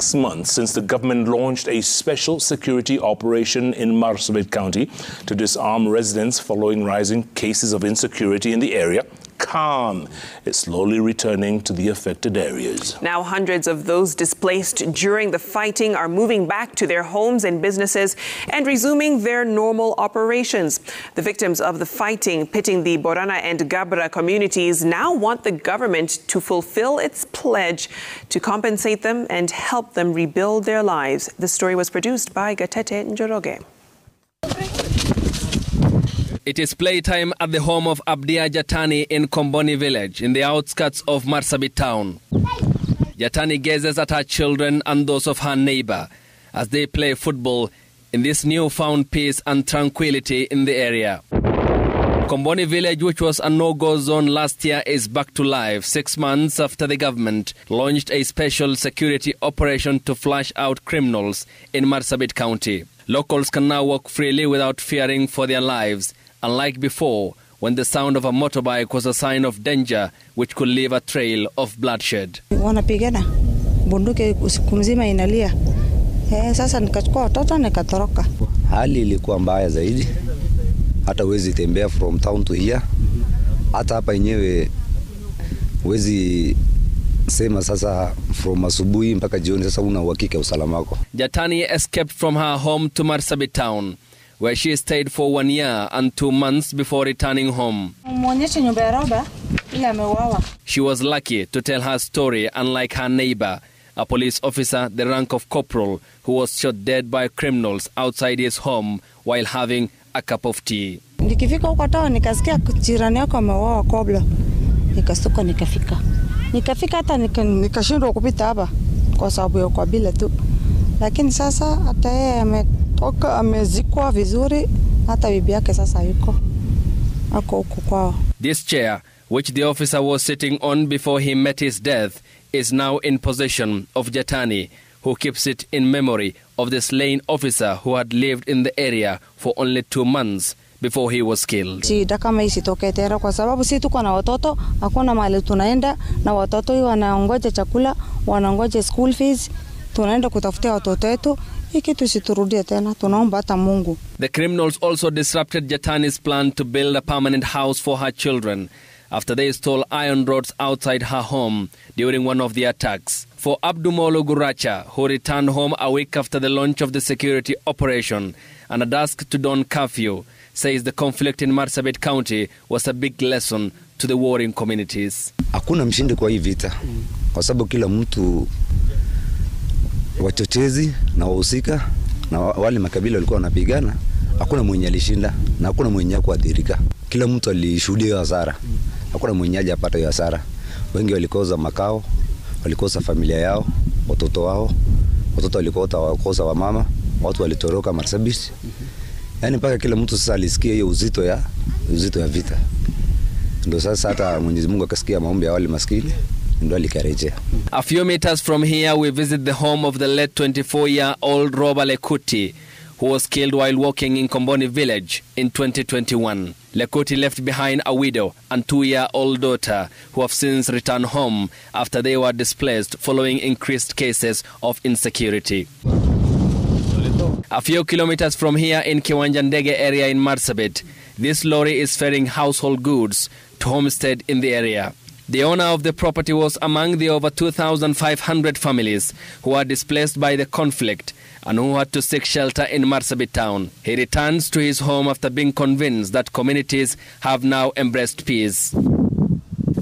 6 months since the government launched a special security operation in Marsabit County to disarm residents following rising cases of insecurity in the area. Calm is slowly returning to the affected areas. Now hundreds of those displaced during the fighting are moving back to their homes and businesses and resuming their normal operations. The victims of the fighting pitting the Borana and Gabra communities now want the government to fulfill its pledge to compensate them and help them rebuild their lives. The story was produced by Gatete Njoroge. It is playtime at the home of Abdia Jatani in Komboni village in the outskirts of Marsabit town. Jatani gazes at her children and those of her neighbor as they play football in this newfound peace and tranquility in the area. Komboni village, which was a no-go zone last year, is back to life 6 months after the government launched a special security operation to flush out criminals in Marsabit County. Locals can now walk freely without fearing for their lives, unlike before, when the sound of a motorbike was a sign of danger which could leave a trail of bloodshed. Wanapigana bunduki usiku mzima inalia. Sasa nikachukua watoto nikatoroka. Hali ilikuwa mbaya zaidi. Hata huwezi tembea from town to here. Hata hapa yenyewe huwezi sema sasa from asubuhi mpaka jioni, sasa una uhakika usalama wako. Jatani escaped from her home to Marsabit town, where she stayed for 1 year and 2 months before returning home. She was lucky to tell her story, unlike her neighbor, a police officer, the rank of corporal, who was shot dead by criminals outside his home while having a cup of tea. Nikifika huko town nikasikia jirani yako ameuawa koblo. Nikastuka nikafika. Nikafika hata nikashindwa kupita hapa kwa sababu ya kabila tu. Lakini sasa hata yeye ametoka amezikwa vizuri, hata bibi yake sasa yuko ako huko kwao. This chair, which the officer was sitting on before he met his death, is now in possession of Jatani, who keeps it in memory of the slain officer who had lived in the area for only 2 months before he was killed. Shida kama isitokee tena kwa sababu sisi tuko na watoto, hakuna mahali tunaenda na watoto wanaongoja chakula, wanaongoja school fees, tunaenda kutafutia watoto wetu. Hiki tusiturudie tena, tunaomba hata Mungu. The criminals also disrupted Jatani's plan to build a permanent house for her children after they stole iron rods outside her home during one of the attacks. For Abdumolo Guracha, who returned home a week after the launch of the security operation and a dusk to dawn curfew, says the conflict in Marsabit County was a big lesson to the warring communities. Hakuna mshindi kwa hii vita, kwa sababu kila mtu, wachochezi na wahusika na wale makabila walikuwa wanapigana, hakuna mwenye alishinda na hakuna mwenye kuathirika. Kila mtu alishuhudia hasara. Hakuna mwenye hajapata hasara. Wengi walikosa makao, walikosa familia yao, watoto wao, watoto walikosa wa mama, watu walitoroka Marsabit. Yaani mpaka kila mtu sasa alisikia hiyo uzito ya vita. Ndio sasa hata Mwenyezi Mungu akasikia maombi ya wale maskini, ndio alikarejea. A few meters from here we visit the home of the late 24-year-old Roba Lekuti, who was killed while walking in Komboni village in 2021. Lekuti left behind a widow and 2-year-old daughter who have since returned home after they were displaced following increased cases of insecurity. A few kilometers from here in Kiwanjandege area in Marsabit, this lorry is ferrying household goods to homestead in the area. The owner of the property was among the over 2,500 families who are displaced by the conflict and who had to seek shelter in Marsabit town. He returns to his home after being convinced that communities have now embraced peace.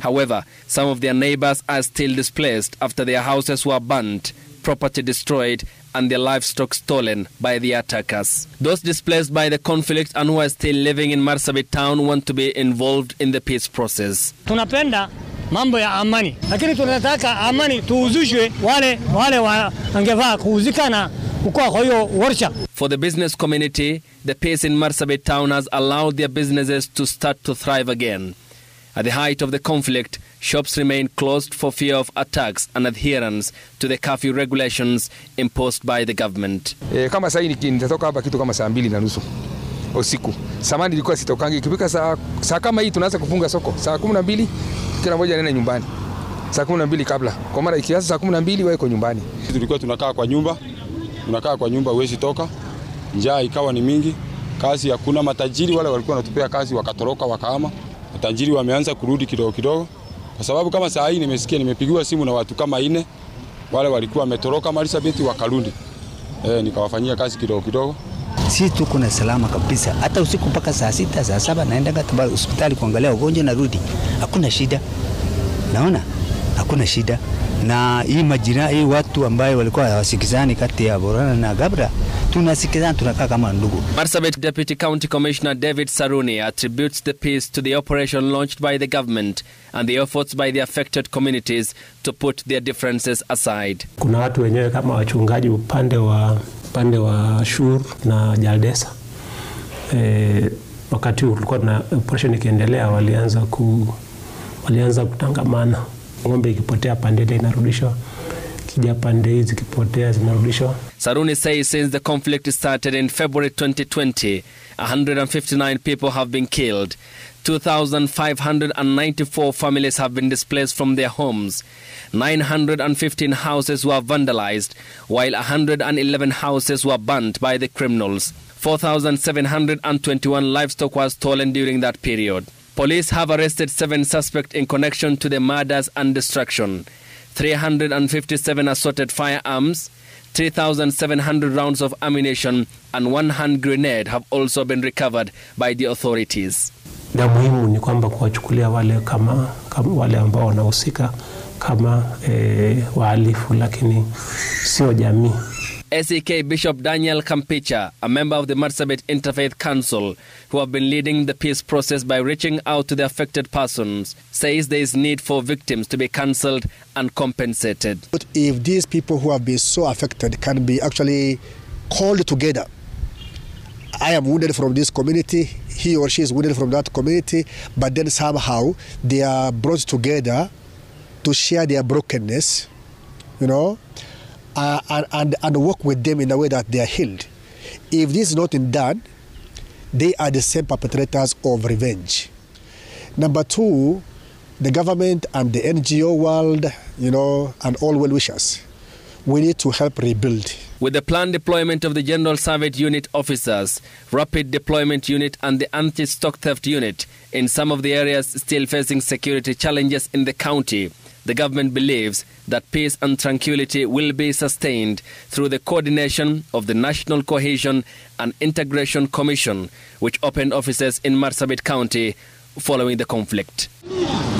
However, some of their neighbors are still displaced after their houses were burnt, property destroyed, and their livestock stolen by the attackers. Those displaced by the conflict and who are still living in Marsabit town want to be involved in the peace process. Tunapenda mambo ya amani, lakini tunataka amani tuuzushwe wale wangevaa kuuzikana kwa hiyo warsha. For the business community, the peace in Marsabit town has allowed their businesses to start to thrive again. At the height of the conflict, shops remained closed for fear of attacks and adherence to the curfew regulations imposed by the government. Kama sasa nitatoka hapa kitu kama saa 2:30 usiku. Samani ilikuwa sitokangi, ikifika saa kama hii tunaanza kufunga soko. Saa 12 kila mmoja anaenda nyumbani. saa 12 kabla. Kwa maana ikianza saa 12 wako nyumbani. Tulikuwa tunakaa kwa nyumba huwezi toka. Njaa ikawa ni mingi. Kazi hakuna, matajiri wale walikuwa wanatupea kazi wakatoroka wakahama. Matajiri wameanza kurudi kidogo kidogo. Kwa sababu kama saa hii nimesikia nimepigiwa simu na watu kama 4 wale walikuwa wametoroka Marsabit wakarudi. Nikawafanyia kazi kidogo kidogo. Si tuko na salama kabisa. Hata usiku mpaka saa 6, saa 7 naenda kata hospitali kuangalia wagonjwa narudi. Hakuna shida. Naona hakuna shida. Na hii majira hii watu ambao walikuwa hawasikizani kati ya Borana na Gabra tunasikizana, tunakaa kama ndugu. Marsabit Deputy County Commissioner David Saruni attributes the peace to the operation launched by the government and the efforts by the affected communities to put their differences aside. Kuna watu wenyewe kama wachungaji upande wa Shur na Jaldesa. Wakati ulikuwa na operation ikiendelea walianza kutangamana. Ng'ombe ikipotea pande ile inarudishwa, kija pande hizi kipotea zinarudishwa. Saruni says since the conflict started in February 2020, 159 people have been killed. 2,594 families have been displaced from their homes. 915 houses were vandalized, while 111 houses were burnt by the criminals. 4,721 livestock was stolen during that period. Police have arrested 7 suspects in connection to the murders and destruction. 357 assorted firearms, 3,700 rounds of ammunition and 1 hand grenade have also been recovered by the authorities. Na muhimu ni kwamba kuwachukulia wale kama wale ambao wanahusika kama wahalifu, lakini sio jamii. SEK Bishop Daniel Kampicha, a member of the Marsabit Interfaith Council, who have been leading the peace process by reaching out to the affected persons, says there is need for victims to be cancelled and compensated. But if these people who have been so affected can be actually called together, I am wounded from this community, he or she is wounded from that community, but then somehow they are brought together to share their brokenness, you know, and work with them in a way that they are healed. If this is not done, they are the same perpetrators of revenge. Number 2, the government and the NGO world, you know, and all well-wishers, we need to help rebuild. With the planned deployment of the General Survey Unit officers, Rapid Deployment Unit and the Anti-Stock Theft Unit in some of the areas still facing security challenges in the county, the government believes that peace and tranquility will be sustained through the coordination of the National Cohesion and Integration Commission, which opened offices in Marsabit County following the conflict.